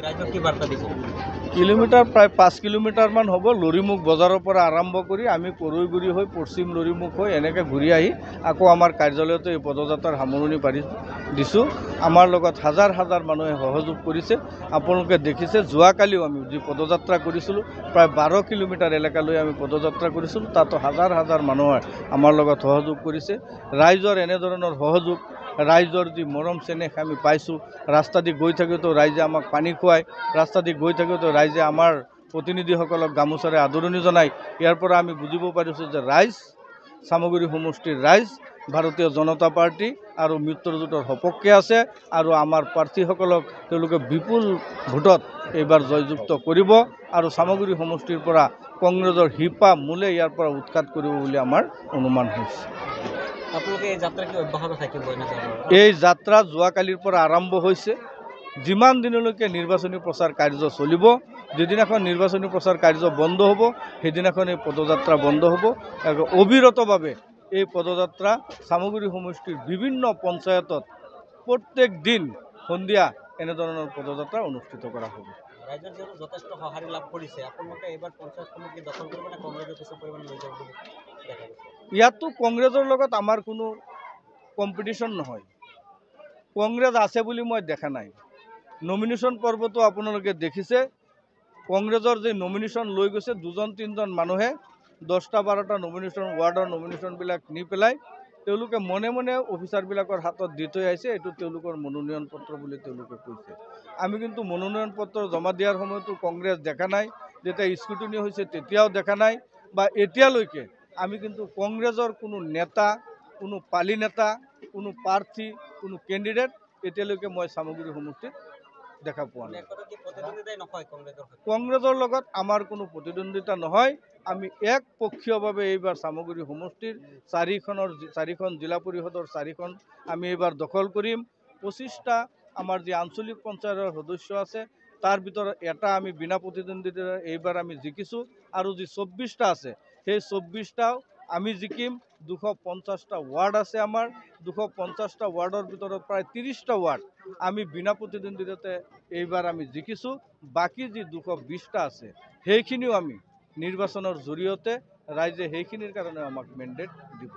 ৰাইজক কি বাৰ্তা দিছে? কিলোমিটাৰ প্ৰায় 5 কিলোমিটাৰমান হ'ব। লৰিমুখ বজাৰৰ পৰা আৰম্ভ কৰি আমি কৰৈগুৰি হৈ পশ্চিম লৰিমুখ হৈ এনেকৈ ঘূৰি আহি আকৌ আমাৰ কাৰ্যালয়তে এই পদযাত্ৰাৰ সামৰণি দিছোঁ। আমাৰ লগত হাজাৰ হাজাৰ মানুহে সহযোগ কৰিছে। আপোনালোকে দেখিছে যোৱাকালিও আমি যি পদযাত্ৰা কৰিছিলোঁ, প্ৰায় 12 কিলোমিটাৰ এলেকালৈ আমি পদযাত্ৰা কৰিছিলোঁ। তাতো হাজাৰ হাজাৰ মানুহে আমাৰ লগত সহযোগ কৰিছে। ৰাইজৰ এনেধৰণৰ সহযোগ, ৰাইজৰ যি মৰম চেনেহ আমি পাইছোঁ। ৰাস্তা দি গৈ থাকোঁতেও ৰাইজে আমাক পানী খুৱায়, ৰাস্তা দি গৈ থাকোঁতেও ৰাইজে আমাৰ প্ৰতিনিধিসকলক গামোচাৰে আদৰণি জনায়। ইয়াৰ পৰা আমি বুজিব পাৰিছোঁ যে ৰাইজ, চামগুৰি সমষ্টিৰ ৰাইজ ভাৰতীয় জনতা পাৰ্টি আৰু মিত্ৰজোঁটৰ সপক্ষে আছে আৰু আমাৰ প্ৰাৰ্থীসকলক তেওঁলোকে বিপুল ভোটত এইবাৰ জয়যুক্ত কৰিব আৰু চামগুৰি সমষ্টিৰ পৰা কংগ্ৰেছৰ শিপা মূলে ইয়াৰ পৰা উৎখাত কৰিব বুলি আমাৰ অনুমান হৈছে। আপোনালোকে এই যাত্ৰা কি অব্যাহত থাকিব? এই যাত্ৰা যোৱাকালিৰ পৰা আৰম্ভ হৈছে। যিমান দিনলৈকে নিৰ্বাচনী প্ৰচাৰ কাৰ্য চলিব, যিদিনাখন নিৰ্বাচনী প্ৰচাৰ কাৰ্য বন্ধ হ'ব সেইদিনাখন এই পদযাত্ৰা বন্ধ হ'ব। অবিৰতভাৱে এই পদযাত্ৰা চামগুৰি সমষ্টিৰ বিভিন্ন পঞ্চায়তত প্ৰত্যেক দিন সন্ধিয়া এনেধৰণৰ পদযাত্ৰা অনুষ্ঠিত কৰা হ'ব। ৰাইজৰ যিহেতু যথেষ্ট সঁহাৰি লাভ কৰিছে, আপোনালোকে এইবাৰ পঞ্চায়তসমূহ কি দখল কৰিব নে কংগ্ৰেছৰ কিছু পৰিমাণে লৈ যাব বুলি দেখা গৈছে? ইয়াতো কংগ্ৰেছৰ লগত আমাৰ কোনো কম্পিটিশ্যন নহয়। কংগ্ৰেছ আছে বুলি মই দেখা নাই। নমিনেশ্যন পৰ্বটো আপোনালোকে দেখিছে। কংগ্ৰেছৰ যে নমিনেশ্যন লৈ গৈছে 2-3জন মানুহে 10-12টা নমিনেশ্যন, ৱাৰ্ডৰ নমিনেশ্যনবিলাক নি পেলাই তেওঁলোকে মনে মনে অফিচাৰবিলাকৰ হাতত দি থৈ আহিছে। এইটো তেওঁলোকৰ মনোনয়ন পত্ৰ বুলি তেওঁলোকে কৈছে। আমি কিন্তু মনোনয়ন পত্ৰ জমা দিয়াৰ সময়তো কংগ্ৰেছ দেখা নাই, যেতিয়া স্ক্ৰুটিনি হৈছে তেতিয়াও দেখা নাই, বা এতিয়ালৈকে আমি কিন্তু কংগ্ৰেছৰ কোনো নেতা, কোনো পালি নেতা, কোনো প্ৰাৰ্থী, কোনো কেণ্ডিডেট এতিয়ালৈকে মই চামগুৰি সমষ্টিত দেখা পোৱা নাই। কংগ্ৰেছৰ লগত আমাৰ কোনো প্ৰতিদ্বন্দ্বিতা নহয়। আমি একপক্ষীয়ভাৱে এইবাৰ চামগুৰি সমষ্টিৰ 4খন জিলা পৰিষদৰ 4খন আমি এইবাৰ দখল কৰিম। 25টা আমাৰ যি আঞ্চলিক পঞ্চায়তৰ সদস্য আছে তাৰ ভিতৰত এটা আমি বিনা প্ৰতিদ্বন্দ্বিতাৰে এইবাৰ আমি জিকিছোঁ আৰু যি 24টা আছে সেই 24টাও আমি জিকিম। 250টা ৱাৰ্ড আছে আমাৰ। 250টা ৱাৰ্ডৰ ভিতৰত প্ৰায় 30টা ৱাৰ্ড আমি বিনা প্ৰতিদ্বন্দ্বিতাতে এইবাৰ আমি জিকিছোঁ। বাকী যি 220টা আছে সেইখিনিও আমি নিৰ্বাচনৰ জৰিয়তে ৰাইজে সেইখিনিৰ কাৰণে আমাক মেণ্ডেট দিব।